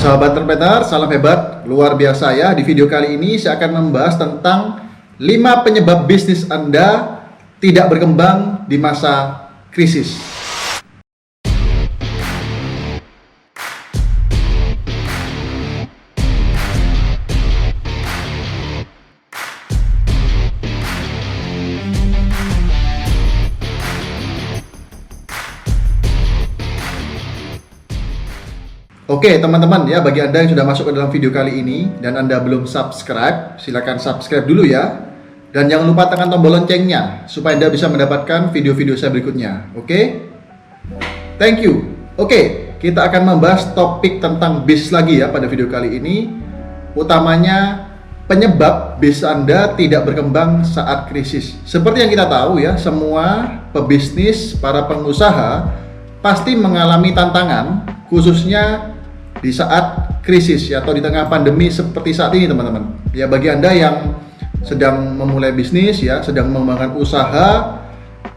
Sahabat entrepreneur, salam hebat, luar biasa ya. Di video kali ini saya akan membahas tentang 5 penyebab bisnis Anda tidak berkembang di masa krisis. Oke teman-teman ya, bagi Anda yang sudah masuk ke dalam video kali ini dan Anda belum subscribe, silakan subscribe dulu ya. Dan jangan lupa tekan tombol loncengnya supaya Anda bisa mendapatkan video-video saya berikutnya. Oke? Thank you. Oke, kita akan membahas topik tentang bis lagi ya pada video kali ini. Utamanya penyebab bis Anda tidak berkembang saat krisis. Seperti yang kita tahu ya, semua pebisnis, para pengusaha pasti mengalami tantangan khususnya di saat krisis ya, atau di tengah pandemi seperti saat ini teman-teman. Ya, bagi Anda yang sedang memulai bisnis ya, sedang mengembangkan usaha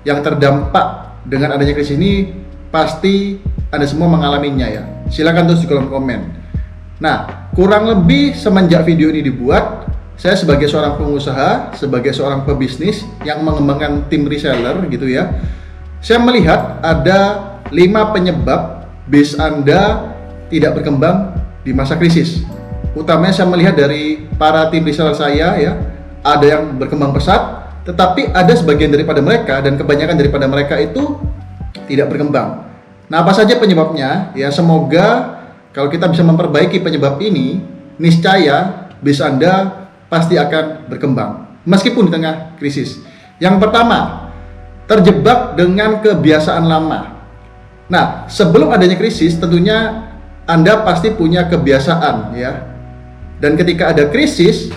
yang terdampak dengan adanya krisis ini, pasti Anda semua mengalaminya ya. Silakan tulis di kolom komen. Nah, kurang lebih semenjak video ini dibuat, saya sebagai seorang pengusaha, sebagai seorang pebisnis yang mengembangkan tim reseller gitu ya, saya melihat ada 5 penyebab bis Anda tidak berkembang di masa krisis. Utamanya saya melihat dari para tim reseller saya ya, ada yang berkembang pesat, tetapi ada sebagian daripada mereka dan kebanyakan daripada mereka itu tidak berkembang. Nah, apa saja penyebabnya? Ya, semoga kalau kita bisa memperbaiki penyebab ini, niscaya bis Anda pasti akan berkembang meskipun di tengah krisis. Yang pertama, terjebak dengan kebiasaan lama. Nah, sebelum adanya krisis tentunya Anda pasti punya kebiasaan ya. Dan ketika ada krisis,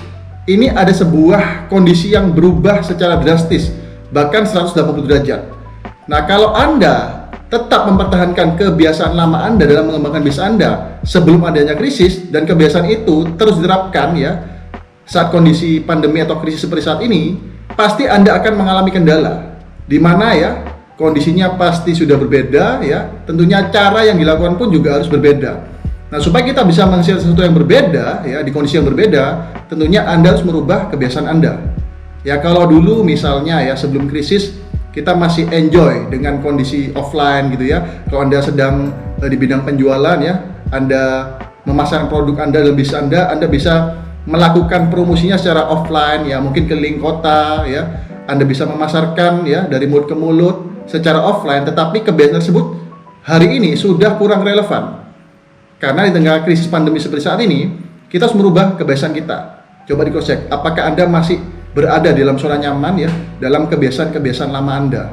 ini ada sebuah kondisi yang berubah secara drastis, bahkan 180 derajat. Nah, kalau Anda tetap mempertahankan kebiasaan lama Anda dalam mengembangkan bisnis Anda sebelum adanya krisis, dan kebiasaan itu terus diterapkan ya saat kondisi pandemi atau krisis seperti saat ini, pasti Anda akan mengalami kendala. Di mana ya, kondisinya pasti sudah berbeda ya, tentunya cara yang dilakukan pun juga harus berbeda. Nah, supaya kita bisa menghasilkan sesuatu yang berbeda ya, di kondisi yang berbeda, tentunya Anda harus merubah kebiasaan Anda. Ya, kalau dulu misalnya ya, sebelum krisis kita masih enjoy dengan kondisi offline gitu ya. Kalau Anda sedang di bidang penjualan ya, Anda memasarkan produk Anda dalam bisnis Anda bisa melakukan promosinya secara offline ya, mungkin keliling kota ya. Anda bisa memasarkan ya dari mulut ke mulut secara offline, tetapi kebiasaan tersebut hari ini sudah kurang relevan. Karena di tengah krisis pandemi seperti saat ini, kita harus merubah kebiasaan kita. Coba di-cross-check, apakah Anda masih berada di dalam zona nyaman ya, dalam kebiasaan-kebiasaan lama Anda.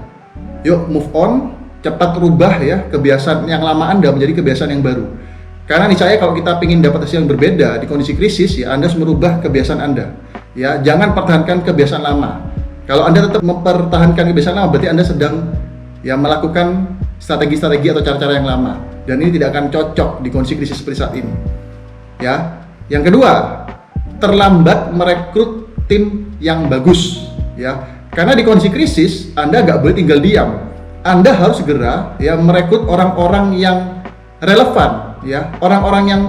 Yuk move on, cepat rubah ya kebiasaan yang lama Anda menjadi kebiasaan yang baru. Karena niscaya kalau kita ingin dapat hasil yang berbeda di kondisi krisis ya, Anda harus merubah kebiasaan Anda. Ya, jangan pertahankan kebiasaan lama. Kalau Anda tetap mempertahankan kebiasaan lama, berarti Anda sedang ya melakukan strategi-strategi atau cara-cara yang lama, dan ini tidak akan cocok di kondisi krisis seperti saat ini. Ya, yang kedua, terlambat merekrut tim yang bagus. Ya, karena di kondisi krisis Anda nggak boleh tinggal diam. Anda harus segera ya merekrut orang-orang yang relevan, ya, orang-orang yang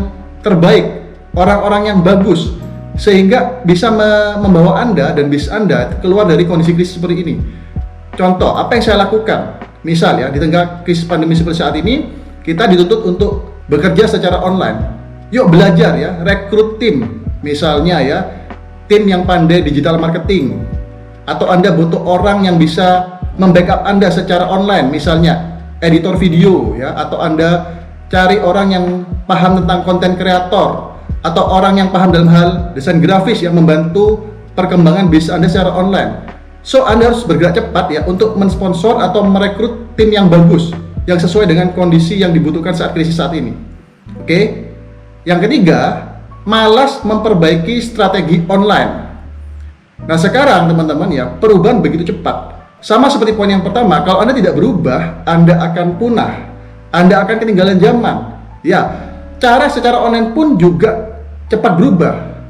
terbaik, orang-orang yang bagus, sehingga bisa membawa Anda dan bisnis Anda keluar dari kondisi krisis seperti ini. Contoh, apa yang saya lakukan? Misal ya, di tengah krisis pandemi seperti saat ini, kita dituntut untuk bekerja secara online. Yuk belajar ya, rekrut tim. Misalnya ya, tim yang pandai digital marketing. Atau Anda butuh orang yang bisa membackup Anda secara online, misalnya editor video ya, atau Anda cari orang yang paham tentang konten kreator, atau orang yang paham dalam hal desain grafis yang membantu perkembangan bisnis Anda secara online. So, Anda harus bergerak cepat ya untuk mensponsor atau merekrut tim yang bagus, yang sesuai dengan kondisi yang dibutuhkan saat krisis saat ini. Oke. Yang ketiga, malas memperbaiki strategi online. Nah, sekarang teman-teman ya, perubahan begitu cepat. Sama seperti poin yang pertama, kalau Anda tidak berubah, Anda akan punah. Anda akan ketinggalan zaman. Ya, cara secara online pun juga cepat berubah.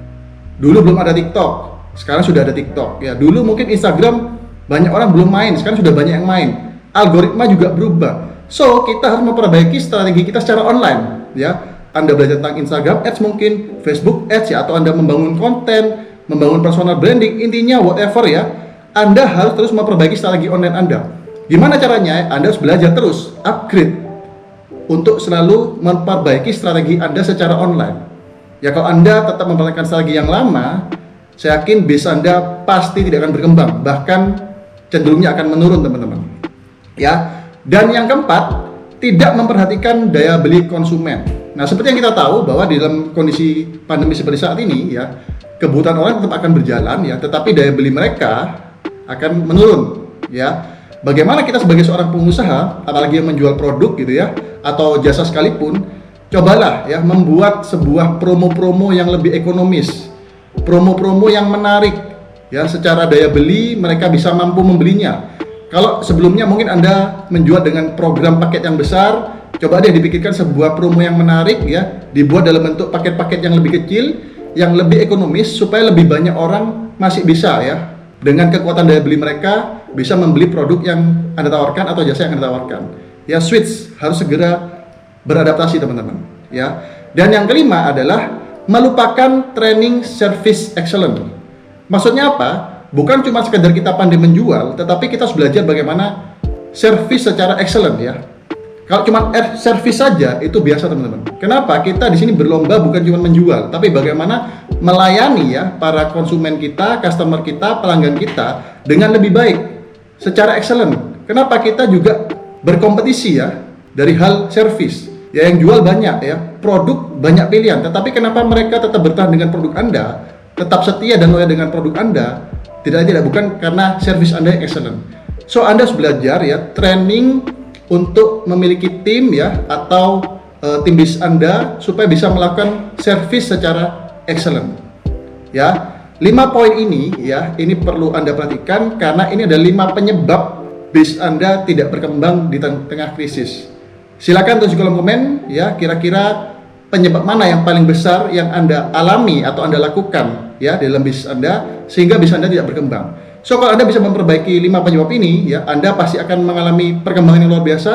Dulu belum ada TikTok, sekarang sudah ada TikTok. Ya, dulu mungkin Instagram banyak orang belum main, sekarang sudah banyak yang main. Algoritma juga berubah. So, kita harus memperbaiki strategi kita secara online, ya. Anda belajar tentang Instagram Ads mungkin, Facebook Ads ya, atau Anda membangun konten, membangun personal branding, intinya whatever ya, Anda harus terus memperbaiki strategi online Anda. Gimana caranya? Anda harus belajar terus, upgrade, untuk selalu memperbaiki strategi Anda secara online. Ya, kalau Anda tetap mempertahankan strategi yang lama, saya yakin bisnis Anda pasti tidak akan berkembang, bahkan cenderungnya akan menurun, teman-teman. Ya, dan yang keempat, tidak memperhatikan daya beli konsumen. Nah, seperti yang kita tahu bahwa di dalam kondisi pandemi seperti saat ini ya, kebutuhan orang tetap akan berjalan ya, tetapi daya beli mereka akan menurun ya. Bagaimana kita sebagai seorang pengusaha, apalagi yang menjual produk gitu ya, atau jasa sekalipun, cobalah ya membuat sebuah promo-promo yang lebih ekonomis, promo-promo yang menarik ya, secara daya beli mereka bisa mampu membelinya. Kalau sebelumnya mungkin Anda menjual dengan program paket yang besar, coba deh dipikirkan sebuah promo yang menarik ya, dibuat dalam bentuk paket-paket yang lebih kecil, yang lebih ekonomis, supaya lebih banyak orang masih bisa ya, dengan kekuatan daya beli mereka bisa membeli produk yang Anda tawarkan atau jasa yang Anda tawarkan. Ya, switch, harus segera beradaptasi, teman-teman. Ya. Dan yang kelima adalah melupakan training service excellent. Maksudnya apa? Bukan cuma sekedar kita pandai menjual, tetapi kita harus belajar bagaimana service secara excellent ya. Kalau cuma service saja itu biasa, teman-teman. Kenapa? Kita di sini berlomba bukan cuma menjual, tapi bagaimana melayani ya para konsumen kita, customer kita, pelanggan kita dengan lebih baik, secara excellent. Kenapa? Kita juga berkompetisi ya dari hal service. Ya, yang jual banyak ya, produk banyak pilihan, tetapi kenapa mereka tetap bertahan dengan produk Anda, tetap setia dan loyal dengan produk Anda? Tidak bukan karena service Anda yang excellent. So, Anda harus belajar ya training untuk memiliki tim ya, atau tim bisnis Anda supaya bisa melakukan service secara excellent. Ya, 5 poin ini ya, ini perlu Anda perhatikan karena ini ada 5 penyebab bisnis Anda tidak berkembang di tengah krisis. Silakan tulis di kolom komen ya, kira-kira penyebab mana yang paling besar yang Anda alami atau Anda lakukan ya dalam bisnis Anda sehingga bisnis Anda tidak berkembang. So, kalau Anda bisa memperbaiki 5 penyebab ini ya, Anda pasti akan mengalami perkembangan yang luar biasa.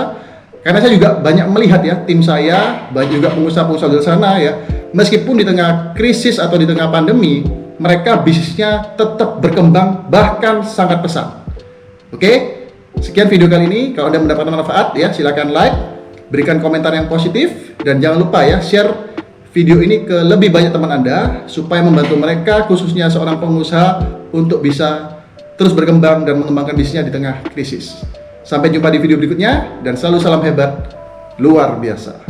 Karena saya juga banyak melihat ya, tim saya, banyak juga pengusaha-pengusaha di sana ya, meskipun di tengah krisis atau di tengah pandemi, mereka bisnisnya tetap berkembang, bahkan sangat pesat. Oke, sekian video kali ini. Kalau Anda mendapatkan manfaat ya, silakan like, berikan komentar yang positif, dan jangan lupa ya share video ini ke lebih banyak teman Anda supaya membantu mereka, khususnya seorang pengusaha, untuk bisa terus berkembang dan mengembangkan bisnisnya di tengah krisis. Sampai jumpa di video berikutnya, dan selalu salam hebat luar biasa.